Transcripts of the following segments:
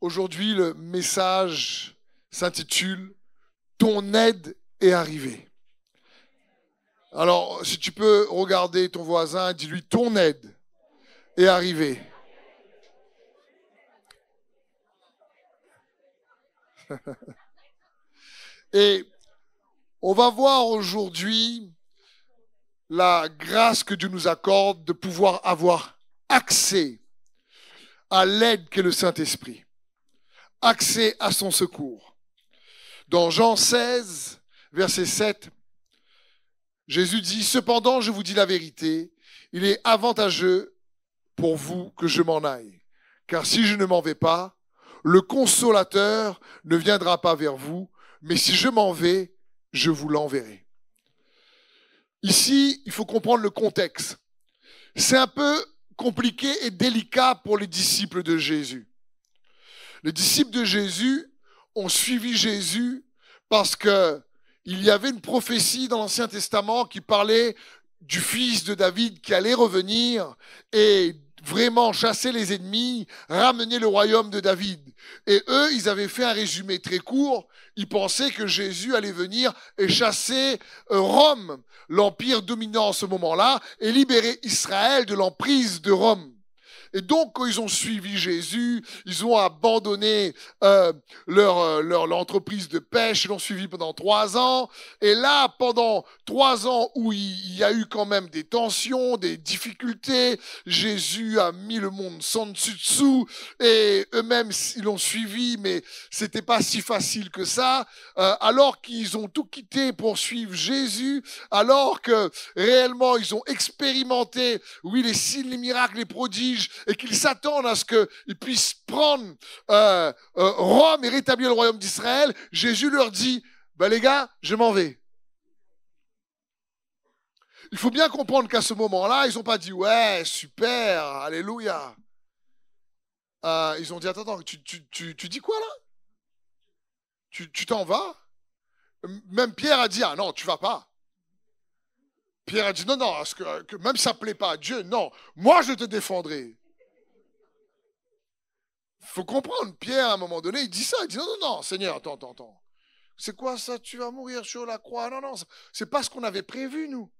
Aujourd'hui, le message s'intitule « Ton aide est arrivée ». Alors, si tu peux regarder ton voisin, dis-lui « Ton aide est arrivée ». Et on va voir aujourd'hui la grâce que Dieu nous accorde de pouvoir avoir accès à l'aide qu'est le Saint-Esprit, accès à son secours. Dans Jean 16, verset 7, Jésus dit « Cependant, je vous dis la vérité, il est avantageux pour vous que je m'en aille. Car si je ne m'en vais pas, le consolateur ne viendra pas vers vous, mais si je m'en vais, je vous l'enverrai. » Ici, il faut comprendre le contexte. C'est un peu compliqué et délicat pour les disciples de Jésus. Les disciples de Jésus ont suivi Jésus parce que il y avait une prophétie dans l'Ancien Testament qui parlait du fils de David qui allait revenir et vraiment chasser les ennemis, ramener le royaume de David. Et eux, ils avaient fait un résumé très court. Ils pensaient que Jésus allait venir et chasser Rome, l'empire dominant en ce moment-là, et libérer Israël de l'emprise de Rome. Et donc, quand ils ont suivi Jésus, ils ont abandonné leur entreprise de pêche, ils l'ont suivi pendant 3 ans. Et là, pendant 3 ans où il y a eu quand même des tensions, des difficultés, Jésus a mis le monde sans dessus-dessous et eux-mêmes, ils l'ont suivi, mais c'était pas si facile que ça. Alors qu'ils ont tout quitté pour suivre Jésus, alors que réellement, ils ont expérimenté, oui, les signes, les miracles, les prodiges, et qu'ils s'attendent à ce qu'ils puissent prendre Rome et rétablir le royaume d'Israël, Jésus leur dit, ben les gars, je m'en vais. Il faut bien comprendre qu'à ce moment-là, ils n'ont pas dit, ouais, super, alléluia. Ils ont dit, attends, tu dis quoi là? Tu t'en vas? Même Pierre a dit, ah non, tu vas pas. Pierre a dit, non, parce que même si ça ne plaît pas à Dieu, non, moi je te défendrai. Il faut comprendre, Pierre, à un moment donné, il dit ça. Il dit, non, Seigneur, attends. C'est quoi ça? Tu vas mourir sur la croix? Non, c'est pas ce qu'on avait prévu, nous.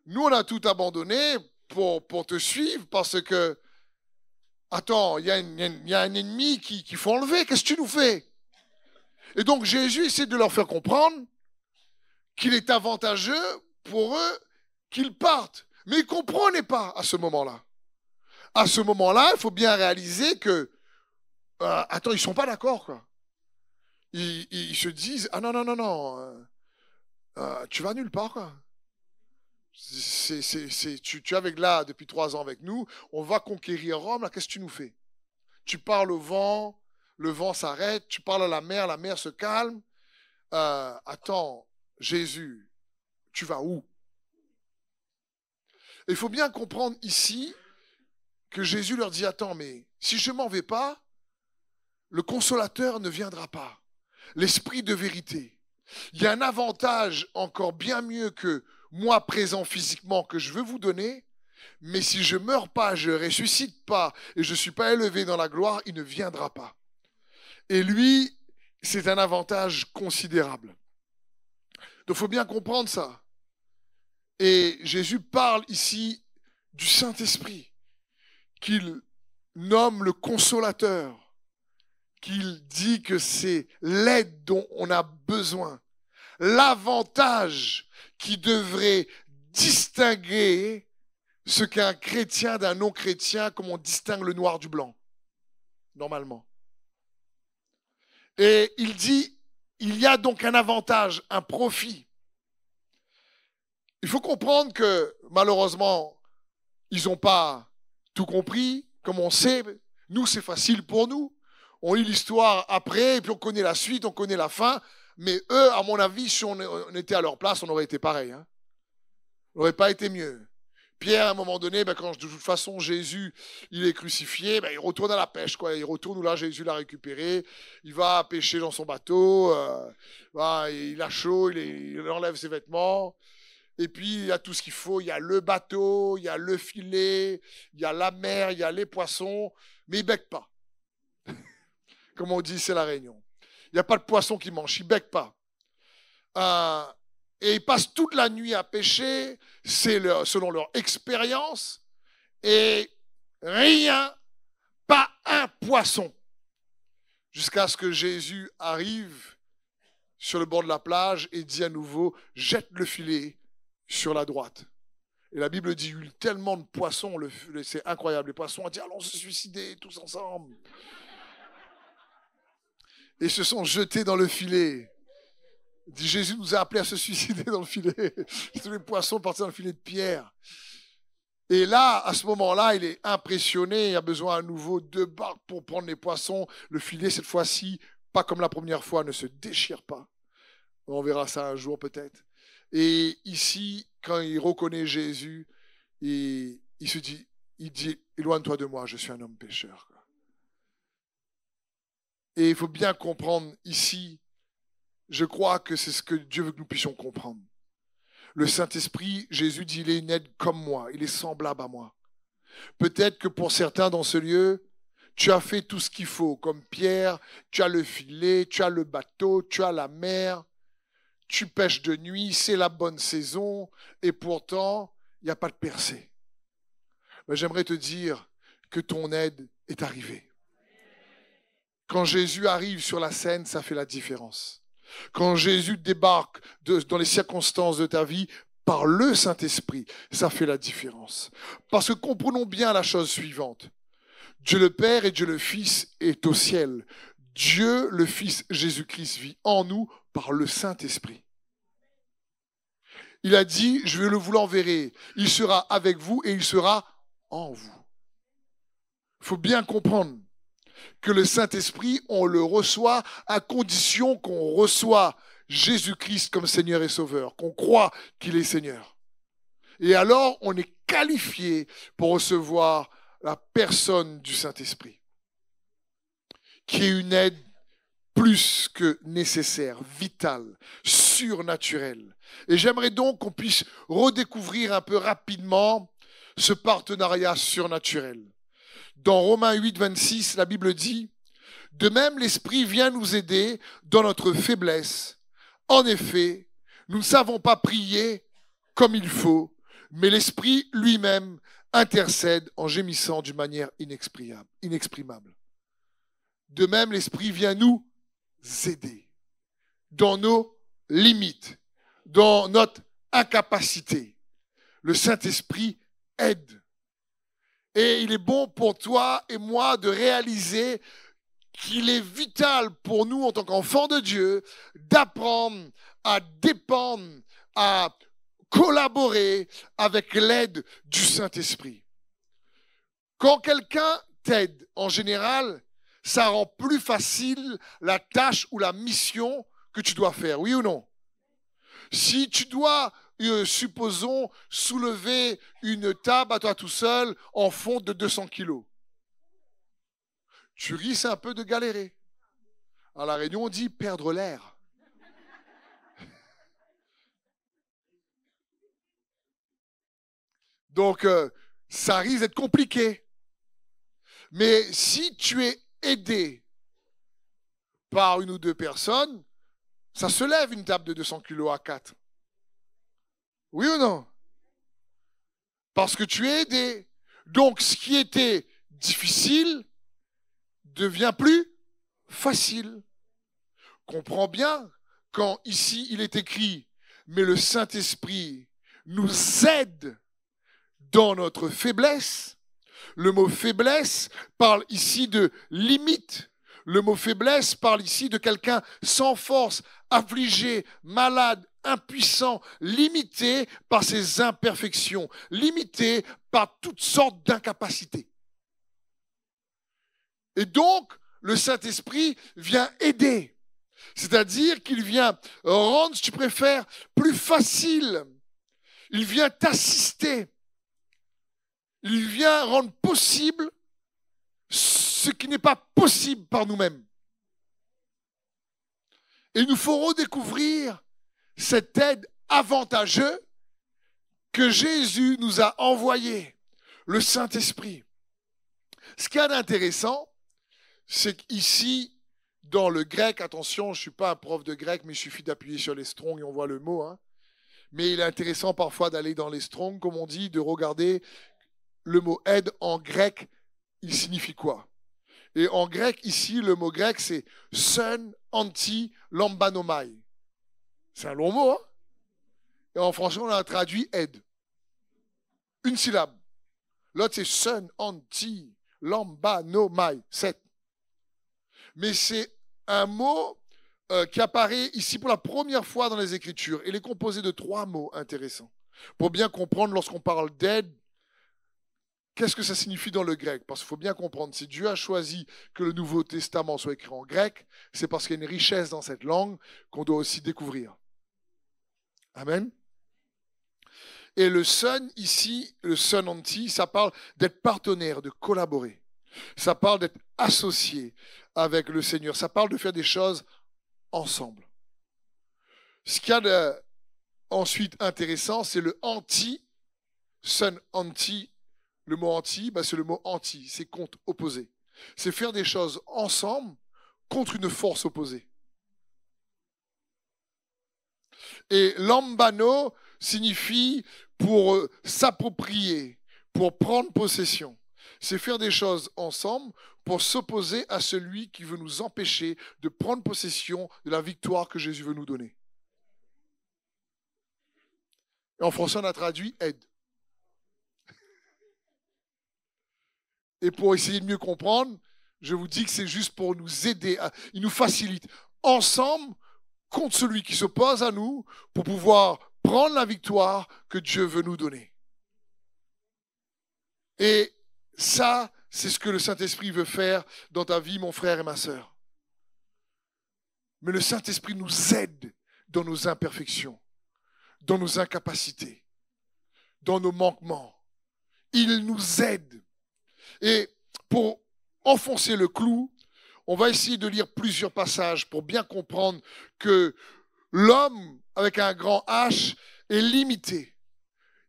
Nous, on a tout abandonné pour te suivre parce que, attends, il y a un ennemi qu'il faut enlever. Qu'est-ce que tu nous fais? Et donc, Jésus essaie de leur faire comprendre qu'il est avantageux pour eux qu'ils partent. Mais ils ne comprenaient pas à ce moment-là. À ce moment-là, il faut bien réaliser que attends, ils ne sont pas d'accord, quoi. Ils se disent, ah non, tu vas nulle part, quoi. Tu es avec là depuis 3 ans avec nous, on va conquérir Rome, là, qu'est-ce que tu nous fais? Tu parles au vent, le vent s'arrête, tu parles à la mer se calme. Attends, Jésus, tu vas où? Il faut bien comprendre ici que Jésus leur dit, attends, mais si je ne m'en vais pas, le consolateur ne viendra pas. L'esprit de vérité. Il y a un avantage encore bien mieux que moi présent physiquement que je veux vous donner, mais si je ne meurs pas, je ne ressuscite pas et je ne suis pas élevé dans la gloire, il ne viendra pas. Et lui, c'est un avantage considérable. Donc il faut bien comprendre ça. Et Jésus parle ici du Saint-Esprit, qu'il nomme le consolateur, qu'il dit que c'est l'aide dont on a besoin, l'avantage qui devrait distinguer ce qu'est un chrétien d'un non-chrétien, comme on distingue le noir du blanc, normalement. Et il dit, il y a donc un avantage, un profit. Il faut comprendre que, malheureusement, ils n'ont pas tout compris, comme on sait. Nous, c'est facile pour nous. On lit l'histoire après, et puis on connaît la suite, on connaît la fin. Mais eux, à mon avis, si on était à leur place, on aurait été pareil. Hein. On n'aurait pas été mieux. Pierre, à un moment donné, quand de toute façon Jésus, il est crucifié, il retourne à la pêche. Quoi. Il retourne où là, Jésus l'a récupéré. Il va pêcher dans son bateau. Il a chaud, il enlève ses vêtements. Et puis, il y a tout ce qu'il faut. Il y a le bateau, il y a le filet, il y a la mer, il y a les poissons. Mais il ne bec pas. comme on dit, c'est la Réunion. Il n'y a pas de poisson qui mange, ils ne becquent pas. Et ils passent toute la nuit à pêcher, selon leur expérience, et rien, pas un poisson. Jusqu'à ce que Jésus arrive sur le bord de la plage et dit à nouveau, jette le filet sur la droite. Et la Bible dit, il y a eu tellement de poissons, c'est incroyable, les poissons ont dit, allons se suicider tous ensemble. Et se sont jetés dans le filet. Dit, Jésus nous a appelés à se suicider dans le filet. Tous les poissons partaient dans le filet de Pierre. Et là, à ce moment-là, il est impressionné. Il a besoin à nouveau de 2 barques pour prendre les poissons. Le filet, cette fois-ci, pas comme la première fois, ne se déchire pas. On verra ça un jour peut-être. Et ici, quand il reconnaît Jésus, il dit, éloigne-toi de moi, je suis un homme pécheur. Et il faut bien comprendre ici, je crois que c'est ce que Dieu veut que nous puissions comprendre. Le Saint-Esprit, Jésus dit, il est une aide comme moi, il est semblable à moi. Peut-être que pour certains dans ce lieu, tu as fait tout ce qu'il faut, comme Pierre, tu as le filet, tu as le bateau, tu as la mer, tu pêches de nuit, c'est la bonne saison, et pourtant, il n'y a pas de percée. Mais j'aimerais te dire que ton aide est arrivée. Quand Jésus arrive sur la scène, ça fait la différence. Quand Jésus débarque dans les circonstances de ta vie, par le Saint-Esprit, ça fait la différence. Parce que comprenons bien la chose suivante. Dieu le Père et Dieu le Fils est au ciel. Dieu le Fils Jésus-Christ vit en nous par le Saint-Esprit. Il a dit, je vous l'enverrai. Il sera avec vous et il sera en vous. Il faut bien comprendre que le Saint-Esprit, on le reçoit à condition qu'on reçoit Jésus-Christ comme Seigneur et Sauveur, qu'on croit qu'il est Seigneur. Et alors, on est qualifié pour recevoir la personne du Saint-Esprit, qui est une aide plus que nécessaire, vitale, surnaturelle. Et j'aimerais donc qu'on puisse redécouvrir un peu rapidement ce partenariat surnaturel. Dans Romains 8, 26, la Bible dit « De même, l'Esprit vient nous aider dans notre faiblesse. En effet, nous ne savons pas prier comme il faut, mais l'Esprit lui-même intercède en gémissant d'une manière inexprimable. De même, l'Esprit vient nous aider dans nos limites, dans notre incapacité. Le Saint-Esprit aide. Et il est bon pour toi et moi de réaliser qu'il est vital pour nous en tant qu'enfants de Dieu d'apprendre à dépendre, à collaborer avec l'aide du Saint-Esprit. Quand quelqu'un t'aide, en général, ça rend plus facile la tâche ou la mission que tu dois faire, oui ou non? Si tu dois, supposons, soulever une table à toi tout seul en fonte de 200 kilos, tu risques un peu de galérer. À La Réunion, on dit perdre l'air. Donc, ça risque d'être compliqué. Mais si tu es aidé par 1 ou 2 personnes, ça se lève une table de 200 kilos à 4. Oui ou non? Parce que tu es aidé. Donc, ce qui était difficile devient plus facile. Comprends bien quand ici il est écrit « Mais le Saint-Esprit nous aide dans notre faiblesse ». Le mot faiblesse parle ici de limite. Le mot faiblesse parle ici de quelqu'un sans force, affligé, malade, impuissant, limité par ses imperfections, limité par toutes sortes d'incapacités. Et donc, le Saint-Esprit vient aider. C'est-à-dire qu'il vient rendre, si tu préfères, plus facile. Il vient t'assister. Il vient rendre possible ce qui n'est pas possible par nous-mêmes. Et il nous faut redécouvrir cette aide avantageuse que Jésus nous a envoyée, le Saint-Esprit. Ce qu'il y a d'intéressant, c'est qu'ici, dans le grec, attention, je ne suis pas un prof de grec, mais il suffit d'appuyer sur les strong et on voit le mot. Hein. Mais il est intéressant parfois d'aller dans les strong, comme on dit, de regarder le mot aide en grec, il signifie quoi? Et en grec, ici, le mot grec, c'est sun, anti, lambanomai. C'est un long mot, hein? Et en français, on a traduit aide. Une syllabe. L'autre, c'est sun, anti, lambanomai. 7. Mais c'est un mot qui apparaît ici pour la première fois dans les Écritures. Il est composé de 3 mots intéressants. Pour bien comprendre, lorsqu'on parle d'aide, qu'est-ce que ça signifie dans le grec? Parce qu'il faut bien comprendre, si Dieu a choisi que le Nouveau Testament soit écrit en grec, c'est parce qu'il y a une richesse dans cette langue qu'on doit aussi découvrir. Amen. Et le son ici, le son anti, ça parle d'être partenaire, de collaborer. Ça parle d'être associé avec le Seigneur. Ça parle de faire des choses ensemble. Ce qu'il y a ensuite intéressant, c'est le anti, son anti. Le mot anti, c'est le mot anti, c'est contre, opposé. C'est faire des choses ensemble contre une force opposée. Et lambano signifie pour s'approprier, pour prendre possession. C'est faire des choses ensemble pour s'opposer à celui qui veut nous empêcher de prendre possession de la victoire que Jésus veut nous donner. Et en français, on a traduit aide. Et pour essayer de mieux comprendre, je vous dis que c'est juste pour nous aider, il nous facilite ensemble contre celui qui s'oppose à nous pour pouvoir prendre la victoire que Dieu veut nous donner. Et ça, c'est ce que le Saint-Esprit veut faire dans ta vie, mon frère et ma sœur. Mais le Saint-Esprit nous aide dans nos imperfections, dans nos incapacités, dans nos manquements. Il nous aide. Et pour enfoncer le clou, on va essayer de lire plusieurs passages pour bien comprendre que l'homme, avec un grand H, est limité.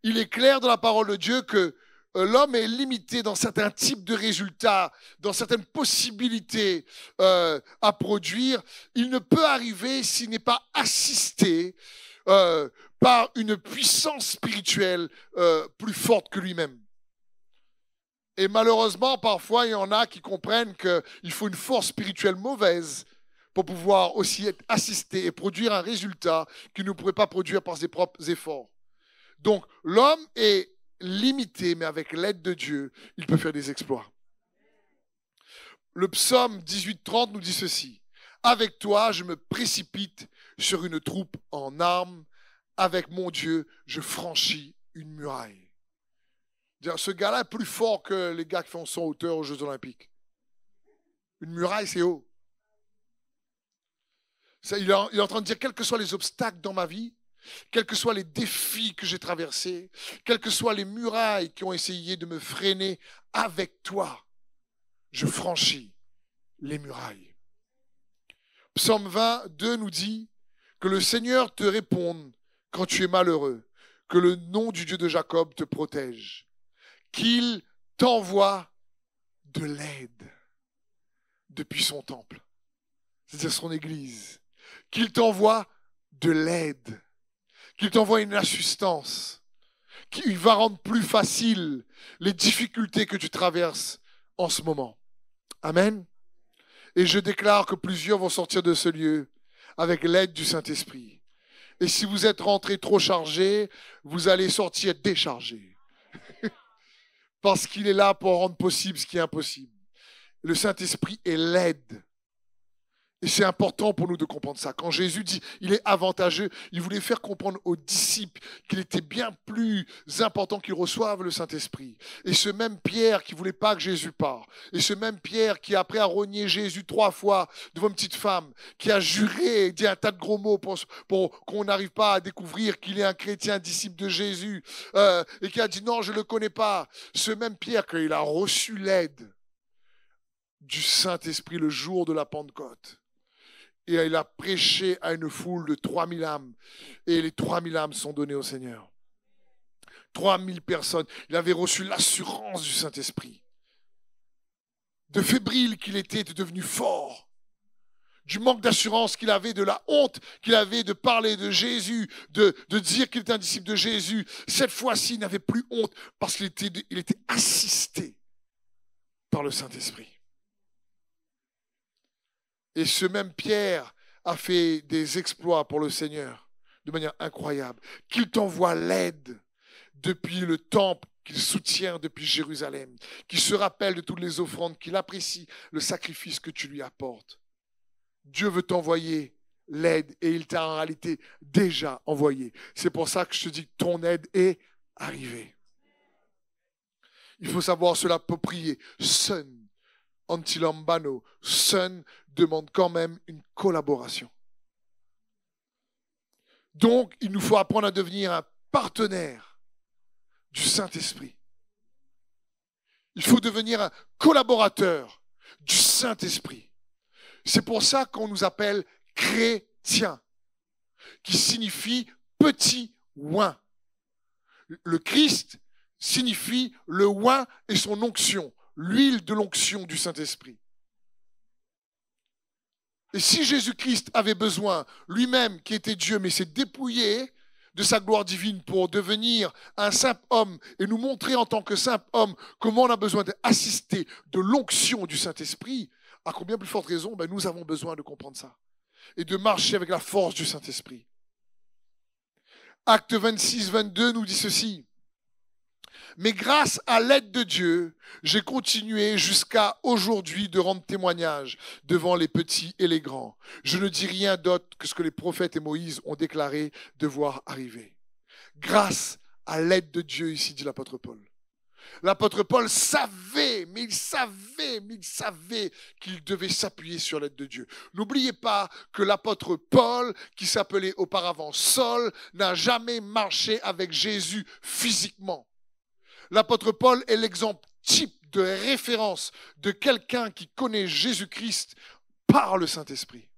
Il est clair dans la parole de Dieu que l'homme est limité dans certains types de résultats, dans certaines possibilités à produire. Il ne peut arriver s'il n'est pas assisté par une puissance spirituelle plus forte que lui-même. Et malheureusement, parfois, il y en a qui comprennent qu'il faut une force spirituelle mauvaise pour pouvoir aussi être assisté et produire un résultat qu'il ne pourrait pas produire par ses propres efforts. Donc, l'homme est limité, mais avec l'aide de Dieu, il peut faire des exploits. Le psaume 18:30 nous dit ceci. « Avec toi, je me précipite sur une troupe en armes. Avec mon Dieu, je franchis une muraille. » Ce gars-là est plus fort que les gars qui font 100 hauteurs aux Jeux Olympiques. Une muraille, c'est haut. Ça, il est en train de dire, quels que soient les obstacles dans ma vie, quels que soient les défis que j'ai traversés, quelles que soient les murailles qui ont essayé de me freiner, avec toi, je franchis les murailles. Psaume 22 nous dit que le Seigneur te réponde quand tu es malheureux, que le nom du Dieu de Jacob te protège. Qu'il t'envoie de l'aide depuis son temple, c'est-à-dire son église. Qu'il t'envoie de l'aide, qu'il t'envoie une assistance, qu'il va rendre plus facile les difficultés que tu traverses en ce moment. Amen. Et je déclare que plusieurs vont sortir de ce lieu avec l'aide du Saint-Esprit. Et si vous êtes rentrés trop chargés, vous allez sortir déchargés. Parce qu'il est là pour rendre possible ce qui est impossible. Le Saint-Esprit est l'aide. Et c'est important pour nous de comprendre ça. Quand Jésus dit il est avantageux, il voulait faire comprendre aux disciples qu'il était bien plus important qu'ils reçoivent le Saint-Esprit. Et ce même Pierre qui ne voulait pas que Jésus part, et ce même Pierre qui après a renié Jésus 3 fois devant une petite femme, qui a juré et dit un tas de gros mots pour qu'on n'arrive pas à découvrir qu'il est un chrétien, disciple de Jésus, et qui a dit non, je ne le connais pas. Ce même Pierre, quand il a reçu l'aide du Saint-Esprit le jour de la Pentecôte, et il a prêché à une foule de 3000 âmes. Et les 3000 âmes sont données au Seigneur. 3000 personnes. Il avait reçu l'assurance du Saint-Esprit. De fébrile qu'il était devenu fort. du manque d'assurance qu'il avait, de la honte qu'il avait de parler de Jésus, de dire qu'il était un disciple de Jésus. Cette fois-ci, il n'avait plus honte parce qu'il était assisté par le Saint-Esprit. Et ce même Pierre a fait des exploits pour le Seigneur de manière incroyable. Qu'il t'envoie l'aide depuis le temple qu'il soutient depuis Jérusalem, qu'il se rappelle de toutes les offrandes, qu'il apprécie le sacrifice que tu lui apportes. Dieu veut t'envoyer l'aide et il t'a en réalité déjà envoyé. C'est pour ça que je te dis que ton aide est arrivée. Il faut savoir se l'approprier. Son, antilambano, son demande quand même une collaboration. Donc, il nous faut apprendre à devenir un partenaire du Saint-Esprit. Il faut devenir un collaborateur du Saint-Esprit. C'est pour ça qu'on nous appelle chrétiens, qui signifie petit oint. Le Christ signifie le oint et son onction, l'huile de l'onction du Saint-Esprit. Et si Jésus-Christ avait besoin, lui-même qui était Dieu, mais s'est dépouillé de sa gloire divine pour devenir un simple homme et nous montrer en tant que simple homme comment on a besoin d'assister de l'onction du Saint-Esprit, à combien plus forte raison, nous avons besoin de comprendre ça et de marcher avec la force du Saint-Esprit. Acte 26, 22 nous dit ceci. Mais grâce à l'aide de Dieu, j'ai continué jusqu'à aujourd'hui de rendre témoignage devant les petits et les grands. Je ne dis rien d'autre que ce que les prophètes et Moïse ont déclaré devoir arriver. Grâce à l'aide de Dieu, ici dit l'apôtre Paul. L'apôtre Paul savait qu'il devait s'appuyer sur l'aide de Dieu. N'oubliez pas que l'apôtre Paul, qui s'appelait auparavant Saul, n'a jamais marché avec Jésus physiquement. L'apôtre Paul est l'exemple type de référence de quelqu'un qui connaît Jésus-Christ par le Saint-Esprit.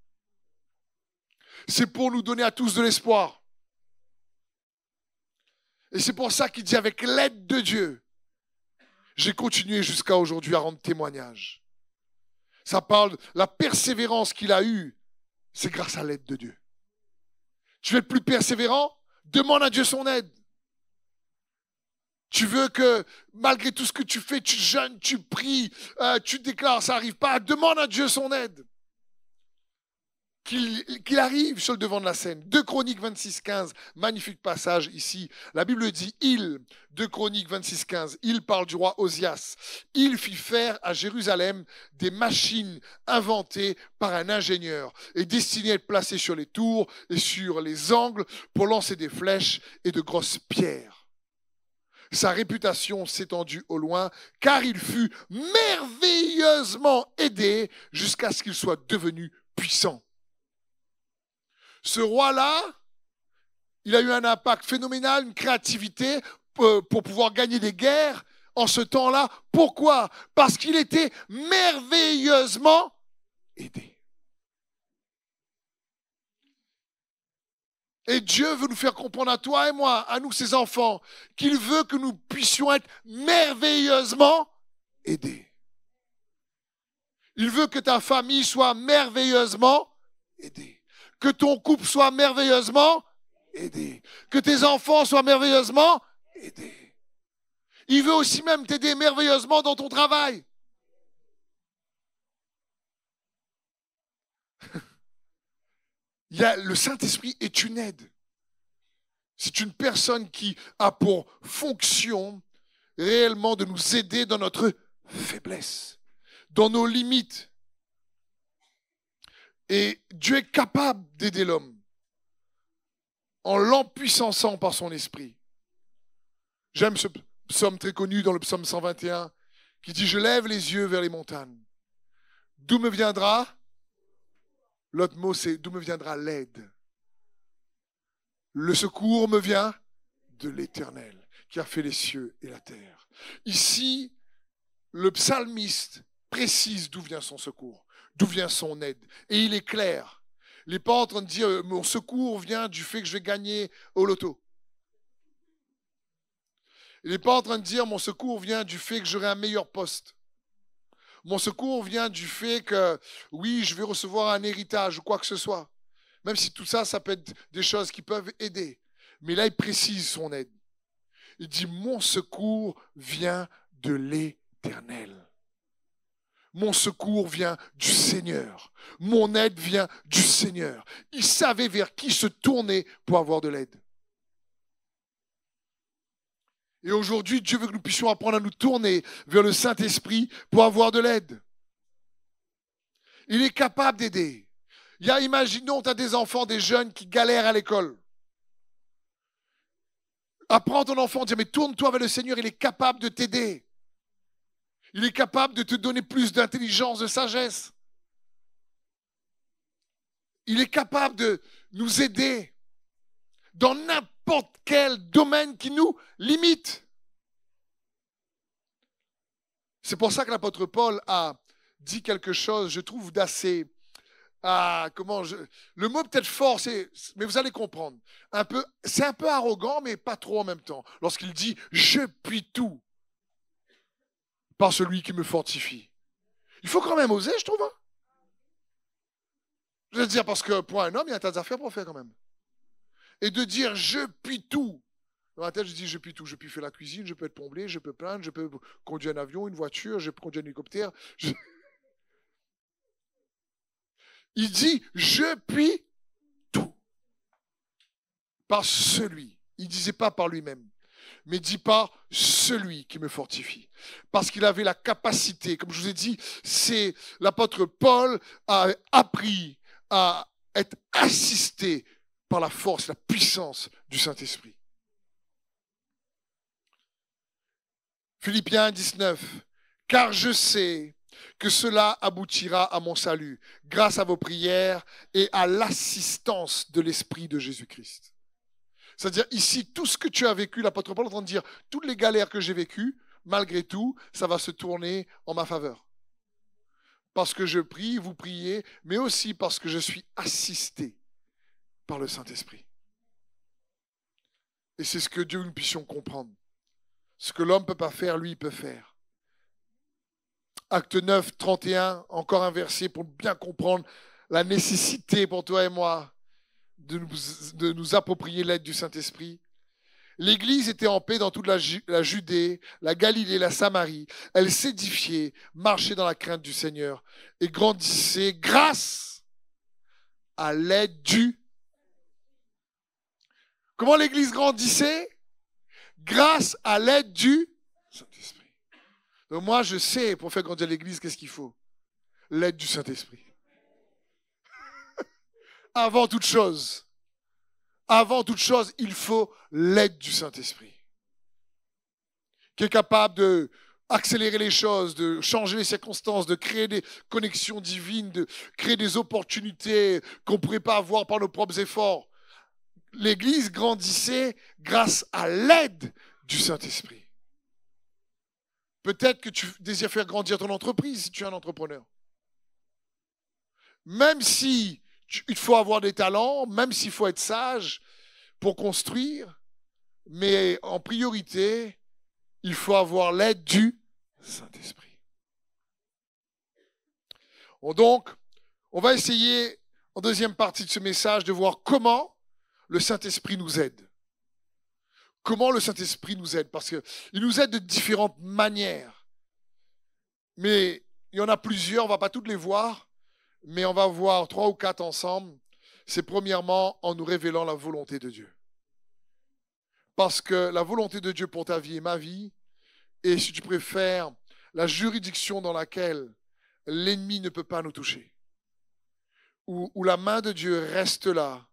C'est pour nous donner à tous de l'espoir. Et c'est pour ça qu'il dit avec l'aide de Dieu, j'ai continué jusqu'à aujourd'hui à rendre témoignage. Ça parle de la persévérance qu'il a eue, c'est grâce à l'aide de Dieu. Tu veux être plus persévérant? Demande à Dieu son aide. Tu veux que, malgré tout ce que tu fais, tu jeûnes, tu pries, tu déclares, ça n'arrive pas, demande à Dieu son aide. Qu'il arrive sur le devant de la scène. 2 Chroniques 26, 15, magnifique passage ici. La Bible dit, 2 Chroniques 26, 15, il parle du roi Osias. Il fit faire à Jérusalem des machines inventées par un ingénieur et destinées à être placées sur les tours et sur les angles pour lancer des flèches et de grosses pierres. Sa réputation s'étendit au loin, car il fut merveilleusement aidé jusqu'à ce qu'il soit devenu puissant. Ce roi-là, il a eu un impact phénoménal, une créativité pour pouvoir gagner des guerres en ce temps-là. Pourquoi? Parce qu'il était merveilleusement aidé. Et Dieu veut nous faire comprendre à toi et moi, à nous ses enfants, qu'il veut que nous puissions être merveilleusement aidés. Il veut que ta famille soit merveilleusement aidée. Que ton couple soit merveilleusement aidé. Que tes enfants soient merveilleusement aidés. Il veut aussi même t'aider merveilleusement dans ton travail. Le Saint-Esprit est une aide. C'est une personne qui a pour fonction réellement de nous aider dans notre faiblesse, dans nos limites. Et Dieu est capable d'aider l'homme en l'empuissançant par son esprit. J'aime ce psaume très connu dans le psaume 121 qui dit « Je lève les yeux vers les montagnes. D'où me viendra ?» L'autre mot, c'est « D'où me viendra l'aide ?» Le secours me vient de l'Éternel qui a fait les cieux et la terre. Ici, le psalmiste précise d'où vient son secours, d'où vient son aide. Et il est clair. Il n'est pas en train de dire « Mon secours vient du fait que je vais gagner au loto ». Il n'est pas en train de dire « Mon secours vient du fait que j'aurai un meilleur poste » Mon secours vient du fait que, oui, je vais recevoir un héritage ou quoi que ce soit. Même si tout ça, ça peut être des choses qui peuvent aider. Mais là, il précise son aide. Il dit, mon secours vient de l'Éternel. Mon secours vient du Seigneur. Mon aide vient du Seigneur. Il savait vers qui se tourner pour avoir de l'aide. Et aujourd'hui, Dieu veut que nous puissions apprendre à nous tourner vers le Saint-Esprit pour avoir de l'aide. Il est capable d'aider. Imaginons, tu as des enfants, des jeunes qui galèrent à l'école. Apprends ton enfant, dis, mais tourne-toi vers le Seigneur, il est capable de t'aider. Il est capable de te donner plus d'intelligence, de sagesse. Il est capable de nous aider dans n'importe quel domaine qui nous limite. C'est pour ça que l'apôtre Paul a dit quelque chose, je trouve, d'assez... le mot peut-être fort, mais vous allez comprendre. C'est un peu arrogant, mais pas trop en même temps. Lorsqu'il dit « Je puis tout par celui qui me fortifie ». Il faut quand même oser, je trouve. Hein. Je veux dire, parce que pour un homme, il y a un tas d'affaires pour faire quand même. Et de dire « Je puis tout ». Dans ma tête, je dis « Je puis tout ». Je puis faire la cuisine, je peux être plombier, je peux peindre, je peux conduire un avion, une voiture, je peux conduire un hélicoptère. Il dit « Je puis tout » par celui. Il ne disait pas par lui-même, mais il dit par celui qui me fortifie. Parce qu'il avait la capacité, comme je vous ai dit, c'est l'apôtre Paul a appris à être assisté par la force, la puissance du Saint-Esprit. Philippiens 19, car je sais que cela aboutira à mon salut, grâce à vos prières et à l'assistance de l'Esprit de Jésus-Christ. C'est-à-dire ici, tout ce que tu as vécu, l'apôtre Paul est en train de dire, toutes les galères que j'ai vécues, malgré tout, ça va se tourner en ma faveur. Parce que je prie, vous priez, mais aussi parce que je suis assisté par le Saint-Esprit. Et c'est ce que Dieu nous puissions comprendre. Ce que l'homme ne peut pas faire, lui, il peut faire. Acte 9, 31, encore un verset pour bien comprendre la nécessité pour toi et moi de nous approprier l'aide du Saint-Esprit. L'Église était en paix dans toute la Judée, la Galilée, la Samarie. Elle s'édifiait, marchait dans la crainte du Seigneur et grandissait grâce à l'aide du... Comment l'Église grandissait? Grâce à l'aide du Saint-Esprit. Donc moi, je sais, pour faire grandir l'Église, qu'est-ce qu'il faut? L'aide du Saint-Esprit. Avant toute chose, il faut l'aide du Saint-Esprit. Qui est capable d'accélérer les choses, de changer les circonstances, de créer des connexions divines, de créer des opportunités qu'on ne pourrait pas avoir par nos propres efforts. L'Église grandissait grâce à l'aide du Saint-Esprit. Peut-être que tu désires faire grandir ton entreprise si tu es un entrepreneur. Même si il faut avoir des talents, même s'il faut être sage pour construire, mais en priorité, il faut avoir l'aide du Saint-Esprit. Donc, on va essayer, en deuxième partie de ce message, de voir comment le Saint-Esprit nous aide. Comment le Saint-Esprit nous aide? Parce qu'il nous aide de différentes manières. Mais il y en a plusieurs, on ne va pas toutes les voir, mais on va voir 3 ou 4 ensemble. C'est premièrement en nous révélant la volonté de Dieu. Parce que la volonté de Dieu pour ta vie est ma vie, et si tu préfères, la juridiction dans laquelle l'ennemi ne peut pas nous toucher, où la main de Dieu reste là,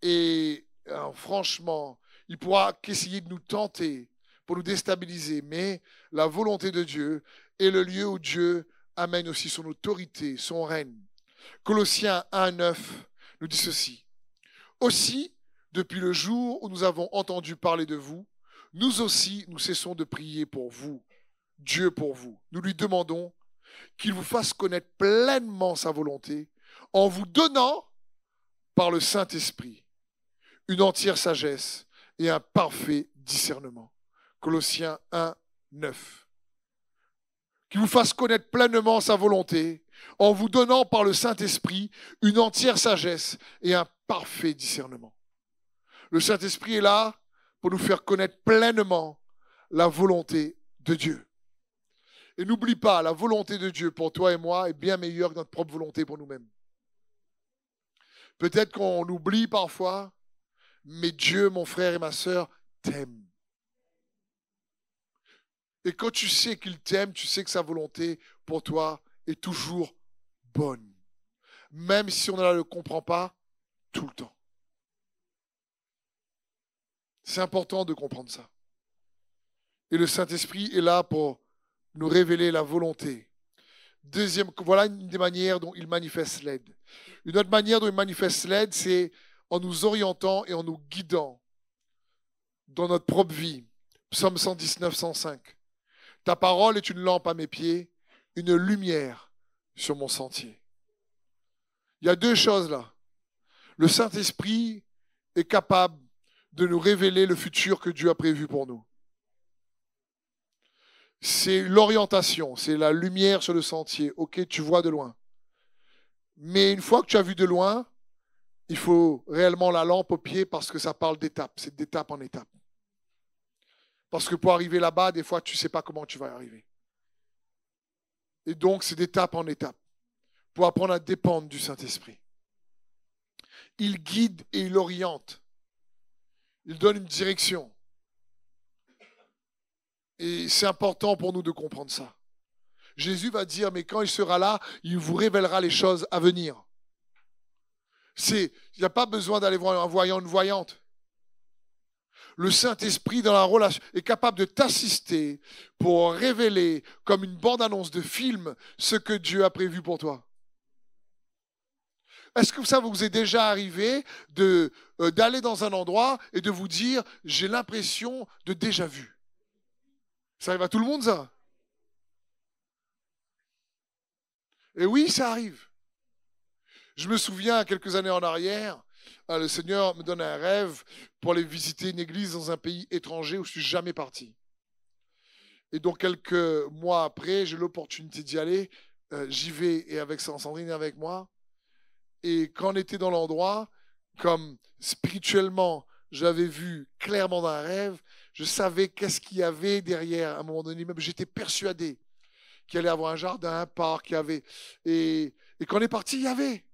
et franchement, il pourra qu'essayer de nous tenter pour nous déstabiliser, mais la volonté de Dieu est le lieu où Dieu amène aussi son autorité, son règne. Colossiens 1, 9 nous dit ceci. Aussi, depuis le jour où nous avons entendu parler de vous, nous aussi, nous cessons de prier pour vous, Dieu pour vous. Nous lui demandons qu'il vous fasse connaître pleinement sa volonté en vous donnant, par le Saint-Esprit, une entière sagesse et un parfait discernement. Colossiens 1, 9. qui vous fasse connaître pleinement sa volonté, en vous donnant par le Saint-Esprit une entière sagesse et un parfait discernement. Le Saint-Esprit est là pour nous faire connaître pleinement la volonté de Dieu. Et n'oublie pas, la volonté de Dieu pour toi et moi est bien meilleure que notre propre volonté pour nous-mêmes. Peut-être qu'on oublie parfois, mais Dieu, mon frère et ma sœur, t'aime. Et quand tu sais qu'il t'aime, tu sais que sa volonté pour toi est toujours bonne. Même si on ne le comprend pas tout le temps. C'est important de comprendre ça. Et le Saint-Esprit est là pour nous révéler la volonté. Deuxième, voilà une des manières dont il manifeste l'aide. Une autre manière dont il manifeste l'aide, c'est en nous orientant et en nous guidant dans notre propre vie. Psaume 119, 105. Ta parole est une lampe à mes pieds, une lumière sur mon sentier. Il y a deux choses là. Le Saint-Esprit est capable de nous révéler le futur que Dieu a prévu pour nous. C'est l'orientation, c'est la lumière sur le sentier. Ok, tu vois de loin. Mais une fois que tu as vu de loin, il faut réellement la lampe au pied parce que ça parle d'étape. C'est d'étape en étape. Parce que pour arriver là-bas, des fois, tu ne sais pas comment tu vas y arriver. Et donc, c'est d'étape en étape. Pour apprendre à dépendre du Saint-Esprit. Il guide et il oriente. Il donne une direction. Et c'est important pour nous de comprendre ça. Jésus va dire, mais quand il sera là, il vous révélera les choses à venir. Il n'y a pas besoin d'aller voir un voyant, une voyante. Le Saint-Esprit dans la relation est capable de t'assister pour révéler, comme une bande-annonce de film, ce que Dieu a prévu pour toi. Est-ce que ça vous est déjà arrivé d'aller dans un endroit et de vous dire, j'ai l'impression de déjà vu? Ça arrive à tout le monde, ça? Et oui, ça arrive. Je me souviens, quelques années en arrière, le Seigneur me donne un rêve pour aller visiter une église dans un pays étranger où je ne suis jamais parti. Et donc, quelques mois après, j'ai l'opportunité d'y aller. J'y vais, et avec Sandrine est avec moi. Et quand on était dans l'endroit, comme spirituellement, j'avais vu clairement dans un rêve, je savais qu'est-ce qu'il y avait derrière. À un moment donné, même j'étais persuadé qu'il allait avoir un jardin, un parc, et quand on est parti, il y avait.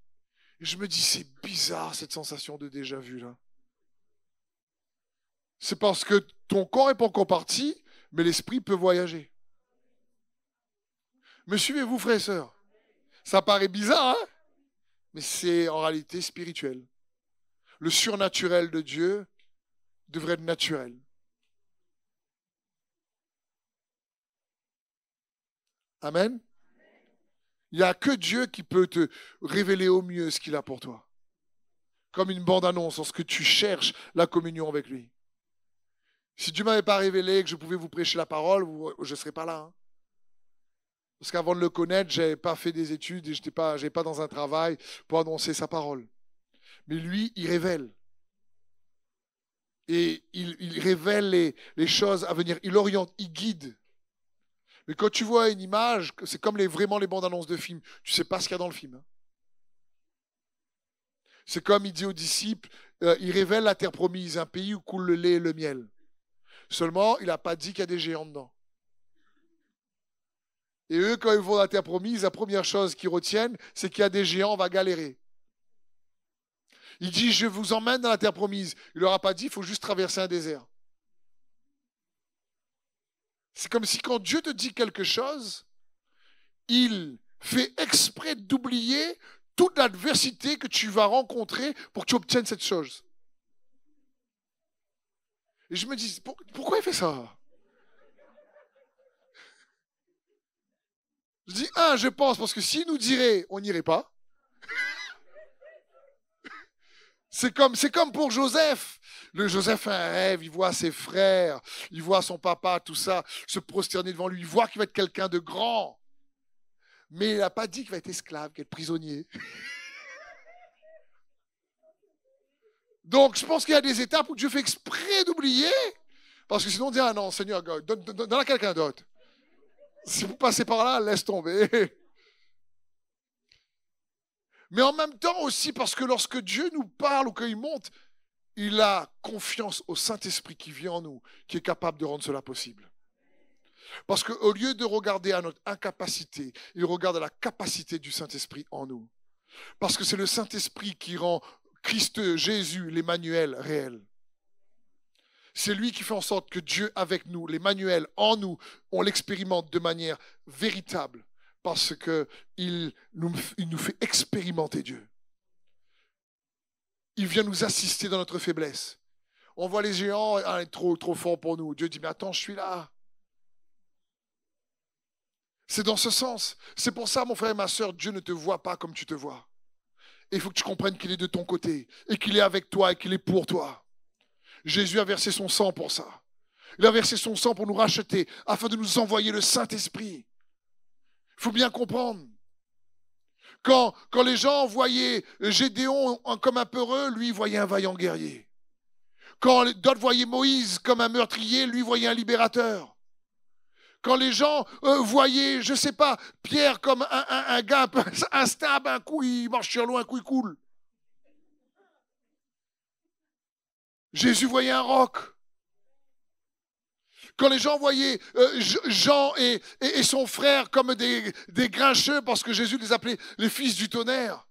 Et je me dis, c'est bizarre cette sensation de déjà-vu là. C'est parce que ton corps n'est pas encore parti, mais l'esprit peut voyager. Me suivez-vous, frères et sœurs? Ça paraît bizarre, hein? Mais c'est en réalité spirituel. Le surnaturel de Dieu devrait être naturel. Amen. Il n'y a que Dieu qui peut te révéler au mieux ce qu'il a pour toi. Comme une bande-annonce lorsque tu cherches la communion avec lui. Si Dieu ne m'avait pas révélé que je pouvais vous prêcher la parole, je ne serais pas là. Hein. Parce qu'avant de le connaître, je n'avais pas fait des études et je n'étais pas dans un travail pour annoncer sa parole. Mais lui, il révèle. Et il révèle les choses à venir. Il oriente, il guide. Mais quand tu vois une image, c'est comme vraiment les bandes annonces de films. Tu ne sais pas ce qu'il y a dans le film. Hein. C'est comme il dit aux disciples, il révèle la terre promise, un pays où coule le lait et le miel. Seulement, il n'a pas dit qu'il y a des géants dedans. Et eux, quand ils vont dans la terre promise, la première chose qu'ils retiennent, c'est qu'il y a des géants, on va galérer. Il dit, je vous emmène dans la terre promise. Il ne leur a pas dit, il faut juste traverser un désert. C'est comme si quand Dieu te dit quelque chose, il fait exprès d'oublier toute l'adversité que tu vas rencontrer pour que tu obtiennes cette chose. Et je me dis, pourquoi il fait ça? Je dis, je pense, parce que s'il nous dirait, on n'irait pas. C'est comme pour Joseph. Joseph a un rêve, il voit ses frères, il voit son papa, tout ça, se prosterner devant lui. Il voit qu'il va être quelqu'un de grand. Mais il n'a pas dit qu'il va être esclave, qu'il va être prisonnier. Donc, je pense qu'il y a des étapes où Dieu fait exprès d'oublier. Parce que sinon, on dit, non, Seigneur, donne à quelqu'un d'autre. Si vous passez par là, laisse tomber. Mais en même temps aussi, parce que lorsque Dieu nous parle ou qu'il monte, il a confiance au Saint-Esprit qui vit en nous, qui est capable de rendre cela possible. Parce qu'au lieu de regarder à notre incapacité, il regarde à la capacité du Saint-Esprit en nous. Parce que c'est le Saint-Esprit qui rend Christ Jésus, l'Emmanuel, réel. C'est lui qui fait en sorte que Dieu avec nous, l'Emmanuel en nous, on l'expérimente de manière véritable. Parce qu'il nous fait expérimenter Dieu. Il vient nous assister dans notre faiblesse. On voit les géants, ah, trop fort pour nous. Dieu dit, mais attends, je suis là. C'est dans ce sens. C'est pour ça, mon frère et ma sœur, Dieu ne te voit pas comme tu te vois. Et il faut que tu comprennes qu'il est de ton côté, et qu'il est avec toi, et qu'il est pour toi. Jésus a versé son sang pour ça. Il a versé son sang pour nous racheter, afin de nous envoyer le Saint-Esprit. Il faut bien comprendre. Quand les gens voyaient Gédéon comme un peureux, lui voyait un vaillant guerrier. Quand d'autres voyaient Moïse comme un meurtrier, lui voyait un libérateur. Quand les gens voyaient, je ne sais pas, Pierre comme un gars un peu instable, un coup il marche sur l'eau, un coup il coule. Jésus voyait un roc. Quand les gens voyaient Jean et son frère comme des grincheux, parce que Jésus les appelait les fils du tonnerre,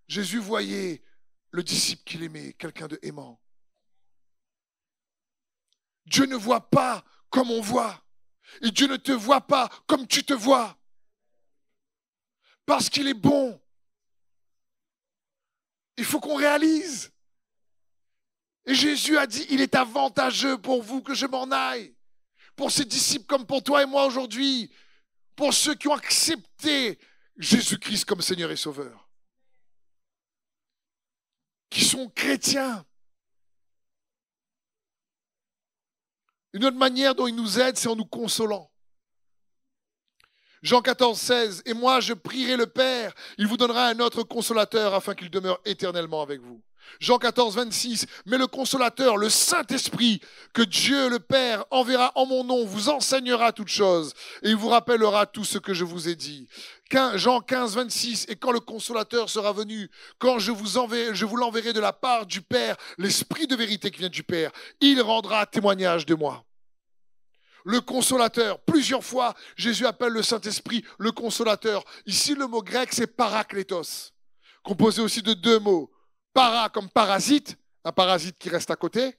Jésus voyait le disciple qu'il aimait, quelqu'un de aimant. Dieu ne voit pas comme on voit. Et Dieu ne te voit pas comme tu te vois. Parce qu'il est bon. Il faut qu'on réalise. Et Jésus a dit, il est avantageux pour vous que je m'en aille. Pour ses disciples comme pour toi et moi aujourd'hui. Pour ceux qui ont accepté Jésus-Christ comme Seigneur et Sauveur. Qui sont chrétiens. Une autre manière dont il nous aide, c'est en nous consolant. Jean 14, 16. Et moi, je prierai le Père. Il vous donnera un autre consolateur afin qu'il demeure éternellement avec vous. Jean 14, 26. Mais le consolateur, le Saint-Esprit, que Dieu le Père enverra en mon nom, vous enseignera toutes choses et il vous rappellera tout ce que je vous ai dit. Jean 15, 26. Et quand le consolateur sera venu, quand je vous l'enverrai de la part du Père, l'Esprit de vérité qui vient du Père, il rendra témoignage de moi. Le consolateur. Plusieurs fois, Jésus appelle le Saint-Esprit le consolateur. Ici, le mot grec, c'est paraklétos, composé aussi de deux mots. Para comme parasite, un parasite qui reste à côté.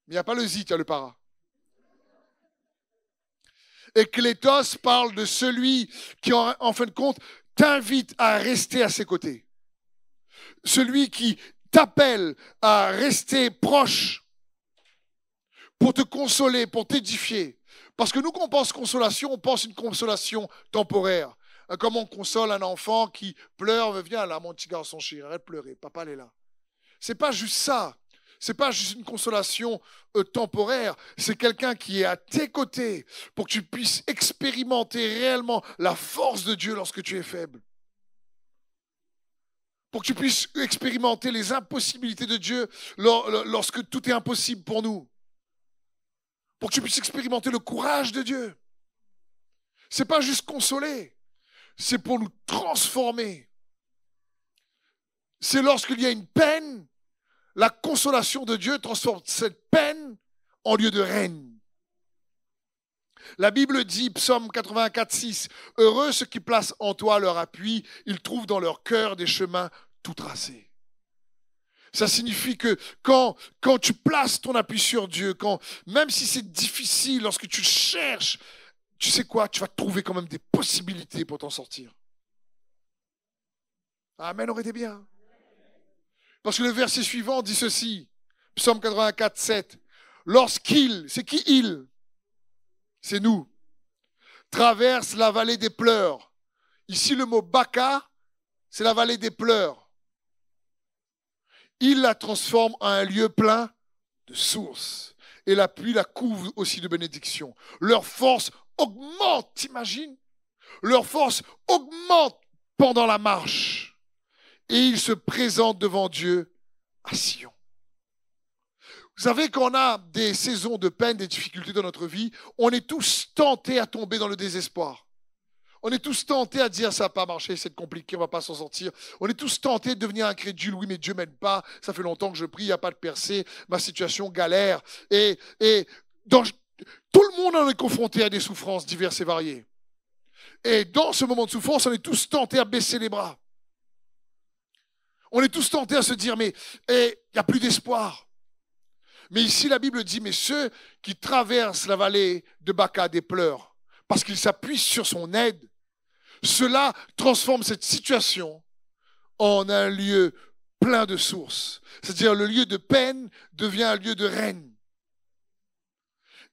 Mais il n'y a pas le zit, il y a le para. Et klétos parle de celui qui, en fin de compte, t'invite à rester à ses côtés. Celui qui t'appelle à rester proche pour te consoler, pour t'édifier. Parce que nous, quand on pense consolation, on pense une consolation temporaire. Comme on console un enfant qui pleure, viens là, mon petit garçon chéri, arrête de pleurer, papa elle est là. C'est pas juste ça. C'est pas juste une consolation temporaire. C'est quelqu'un qui est à tes côtés pour que tu puisses expérimenter réellement la force de Dieu lorsque tu es faible. Pour que tu puisses expérimenter les impossibilités de Dieu lorsque tout est impossible pour nous. Pour que tu puisses expérimenter le courage de Dieu. C'est pas juste consoler. C'est pour nous transformer. C'est lorsqu'il y a une peine, la consolation de Dieu transforme cette peine en lieu de règne. La Bible dit, Psaume 84, 6, « Heureux ceux qui placent en toi leur appui, ils trouvent dans leur cœur des chemins tout tracés. » Ça signifie que quand tu places ton appui sur Dieu, même si c'est difficile, lorsque tu cherches, tu sais quoi, tu vas trouver quand même des possibilités pour t'en sortir. Amen, aurait été bien. Parce que le verset suivant dit ceci, Psaume 84, 7. Lorsqu'il, c'est qui il? C'est nous. Traverse la vallée des pleurs. Ici, le mot Baka, c'est la vallée des pleurs. Il la transforme en un lieu plein de sources. Et la pluie la couvre aussi de bénédictions. Leur force augmente, t'imagines? Leur force augmente pendant la marche. Et ils se présentent devant Dieu à Sion. Vous savez, quand on a des saisons de peine, des difficultés dans notre vie, on est tous tentés à tomber dans le désespoir. On est tous tentés à dire ça va pas marcher, c'est compliqué, on va pas s'en sortir. On est tous tentés de devenir incrédules. Oui, mais Dieu m'aide pas. Ça fait longtemps que je prie, il n'y a pas de percée. Ma situation galère. Et tout le monde en est confronté à des souffrances diverses et variées. Et dans ce moment de souffrance, on est tous tentés à baisser les bras. On est tous tentés à se dire, mais il n'y a plus d'espoir. Mais ici, la Bible dit, mais ceux qui traversent la vallée de Baca des pleurs, parce qu'ils s'appuient sur son aide, cela transforme cette situation en un lieu plein de sources. C'est-à-dire le lieu de peine devient un lieu de règne.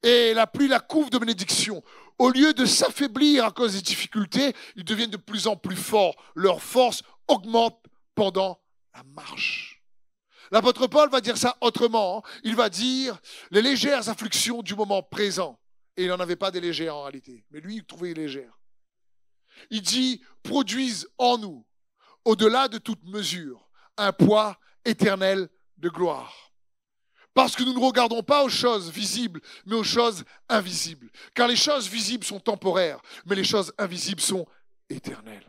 Et la pluie la couvre de bénédictions. Au lieu de s'affaiblir à cause des difficultés, ils deviennent de plus en plus forts. Leur force augmente pendant la marche. L'apôtre Paul va dire ça autrement. Il va dire les légères afflictions du moment présent. Et il n'en avait pas des légères en réalité. Mais lui, il trouvait légères. Il dit, produisent en nous, au-delà de toute mesure, un poids éternel de gloire. Parce que nous ne regardons pas aux choses visibles, mais aux choses invisibles. Car les choses visibles sont temporaires, mais les choses invisibles sont éternelles.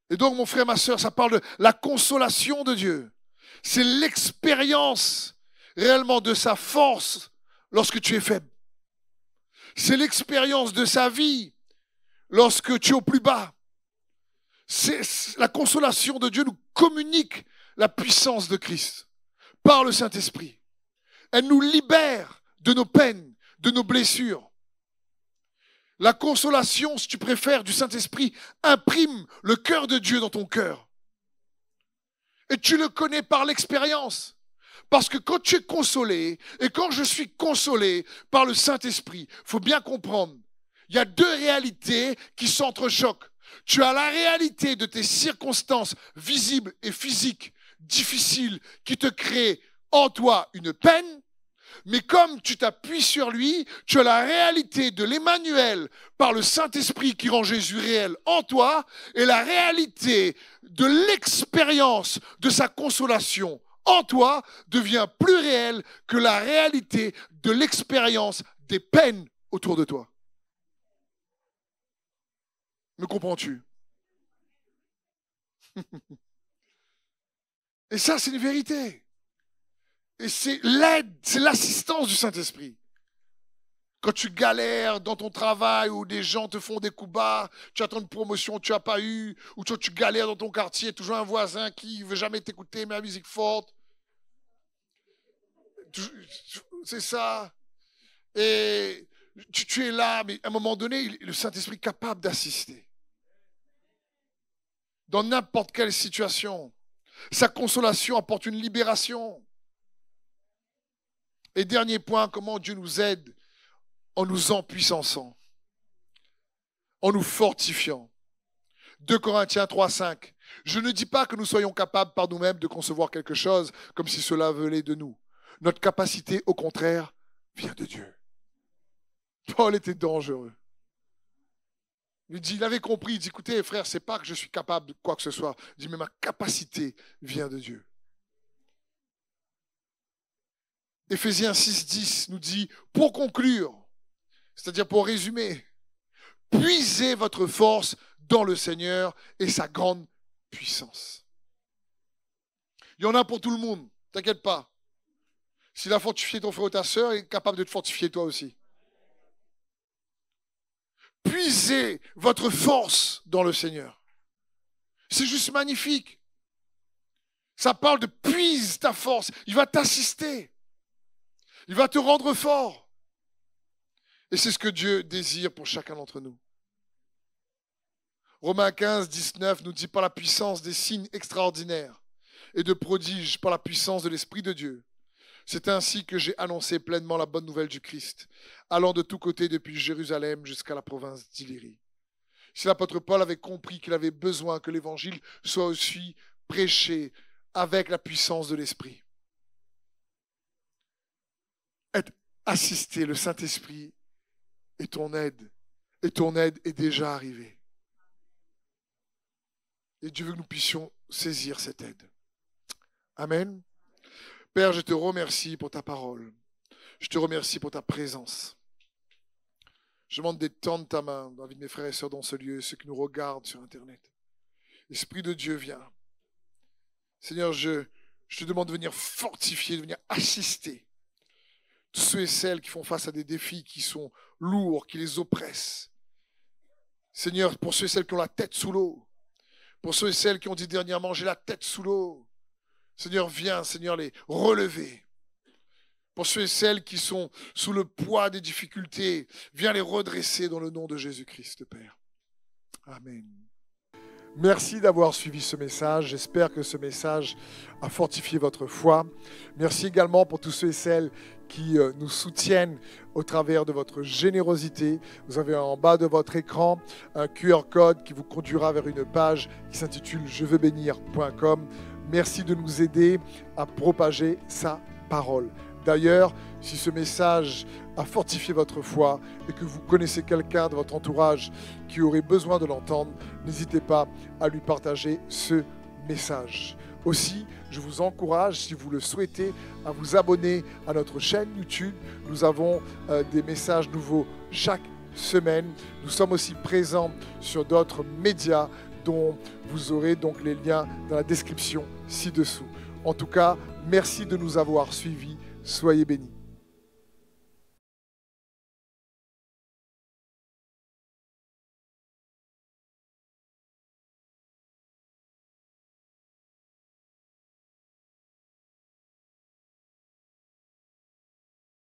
Et donc, mon frère, ma sœur, ça parle de la consolation de Dieu. C'est l'expérience réellement de sa force lorsque tu es faible. C'est l'expérience de sa vie lorsque tu es au plus bas. La consolation de Dieu nous communique la puissance de Christ par le Saint-Esprit. Elle nous libère de nos peines, de nos blessures. La consolation, si tu préfères, du Saint-Esprit imprime le cœur de Dieu dans ton cœur. Et tu le connais par l'expérience. Parce que quand tu es consolé, et quand je suis consolé par le Saint-Esprit, il faut bien comprendre, il y a deux réalités qui s'entrechoquent. Tu as la réalité de tes circonstances visibles et physiques difficiles qui te créent en toi une peine, mais comme tu t'appuies sur lui, tu as la réalité de l'Emmanuel par le Saint-Esprit qui rend Jésus réel en toi et la réalité de l'expérience de sa consolation en toi devient plus réelle que la réalité de l'expérience des peines autour de toi. Me comprends-tu? Et ça, c'est une vérité. Et c'est l'aide, c'est l'assistance du Saint-Esprit. Quand tu galères dans ton travail où des gens te font des coups bas, tu attends une promotion que tu n'as pas eu, ou tu galères dans ton quartier, toujours un voisin qui ne veut jamais t'écouter, mais la musique forte. C'est ça. Et tu es là, mais à un moment donné, le Saint-Esprit est capable d'assister. Dans n'importe quelle situation. Sa consolation apporte une libération. Et dernier point, comment Dieu nous aide en nous empuissançant, en nous fortifiant. 2 Corinthiens 3,5. Je ne dis pas que nous soyons capables par nous-mêmes de concevoir quelque chose comme si cela venait de nous. Notre capacité, au contraire, vient de Dieu. Paul était dangereux. Il avait compris, il dit, écoutez frère, c'est pas que je suis capable de quoi que ce soit. Il dit, mais ma capacité vient de Dieu. Éphésiens 6,10 nous dit, pour conclure, c'est-à-dire pour résumer, puisez votre force dans le Seigneur et sa grande puissance. Il y en a pour tout le monde, t'inquiète pas. S'il a fortifié ton frère ou ta sœur, il est capable de te fortifier toi aussi. Puisez votre force dans le Seigneur. C'est juste magnifique. Ça parle de puise ta force. Il va t'assister. Il va te rendre fort. Et c'est ce que Dieu désire pour chacun d'entre nous. Romains 15, 19 nous dit par la puissance des signes extraordinaires et de prodiges, par la puissance de l'Esprit de Dieu. C'est ainsi que j'ai annoncé pleinement la bonne nouvelle du Christ, allant de tous côtés depuis Jérusalem jusqu'à la province d'Illyrie. Si l'apôtre Paul avait compris qu'il avait besoin que l'évangile soit aussi prêché avec la puissance de l'Esprit. Être assisté, le Saint-Esprit est ton aide. Et ton aide est déjà arrivée. Et Dieu veut que nous puissions saisir cette aide. Amen. Père, je te remercie pour ta parole. Je te remercie pour ta présence. Je demande d'étendre ta main dans la vie de mes frères et sœurs dans ce lieu, ceux qui nous regardent sur Internet. Esprit de Dieu, viens. Seigneur, je te demande de venir fortifier, de venir assister tous ceux et celles qui font face à des défis qui sont lourds, qui les oppressent. Seigneur, pour ceux et celles qui ont la tête sous l'eau, pour ceux et celles qui ont dit dernièrement, j'ai la tête sous l'eau, Seigneur, viens, Seigneur, les relever. Pour ceux et celles qui sont sous le poids des difficultés, viens les redresser dans le nom de Jésus-Christ, Père. Amen. Merci d'avoir suivi ce message. J'espère que ce message a fortifié votre foi. Merci également pour tous ceux et celles qui nous soutiennent au travers de votre générosité. Vous avez en bas de votre écran un QR code qui vous conduira vers une page qui s'intitule jeveuxbénir.com. Merci de nous aider à propager sa parole. D'ailleurs, si ce message a fortifié votre foi et que vous connaissez quelqu'un de votre entourage qui aurait besoin de l'entendre, n'hésitez pas à lui partager ce message. Aussi, je vous encourage, si vous le souhaitez, à vous abonner à notre chaîne YouTube. Nous avons des messages nouveaux chaque semaine. Nous sommes aussi présents sur d'autres médias dont vous aurez donc les liens dans la description ci-dessous. En tout cas, merci de nous avoir suivis. Soyez bénis.